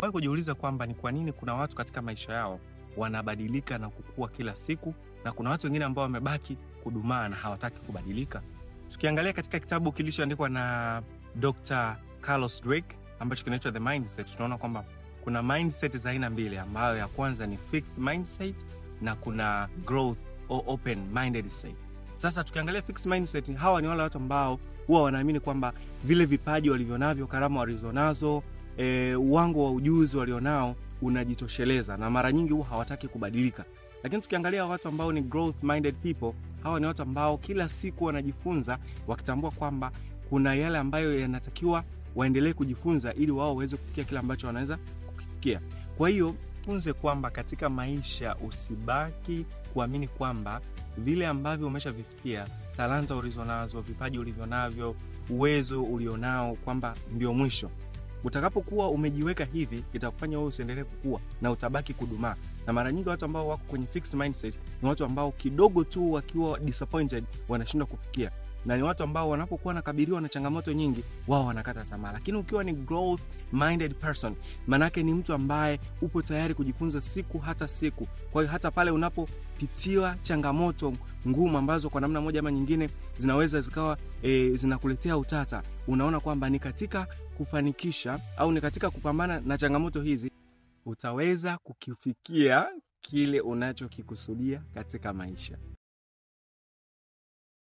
Umewahi kujiuliza kwamba ni kwa nini kuna watu katika maisha yao wanabadilika na kukua kila siku, na kuna watu wengine ambao wamebaki kudumaa na hawataki kubadilika? Tukiangalia katika kitabu kilichoandikwa na Dr. Carlos Dweck ambacho kinaitwa The Mindset, tunaona kwamba kuna mindset za aina mbili, ambayo ya kwanza ni fixed mindset na kuna growth or open minded state. Sasa tukiangalia fixed mindset, hawa ni wale watu ambao huwa wanaamini kwamba vile vipaji walivyonavyo, karama walizonazo, uwango wa ujuzi walionao unajitosheleza, na mara nyingi huwa hawataki kubadilika. Lakini tukiangalia watu ambao ni growth minded people, hawa ni watu ambao kila siku wanajifunza, wakitambua kwamba kuna yale ambayo yanatakiwa waendelee kujifunza ili wao waweze kufikia kile ambacho wanaweza kukifikia. Kwa hiyo funze kwamba katika maisha usibaki kuamini kwamba vile ambavyo umeshavifikia, talanta ulizonazo, vipaji ulivyonavyo, uwezo ulionao, kwamba ndio mwisho. Utakapokuwa umejiweka hivi, itakufanya wewe usiendelee kukua na utabaki kudumaa. Na mara nyingi watu ambao wako kwenye fixed mindset ni watu ambao kidogo tu wakiwa disappointed wanashindwa kufikia, na ni watu ambao wanapokuwa nakabiliwa na changamoto nyingi wao wanakata tamaa. Lakini ukiwa ni growth minded person, manake ni mtu ambaye upo tayari kujifunza siku hata siku. Kwa hiyo hata pale unapopitiwa changamoto ngumu ambazo kwa namna moja ama nyingine zinaweza zikawa zinakuletea utata, unaona kwamba ni katika kufanikisha au ni katika kupambana na changamoto hizi utaweza kukifikia kile unachokikusudia katika maisha.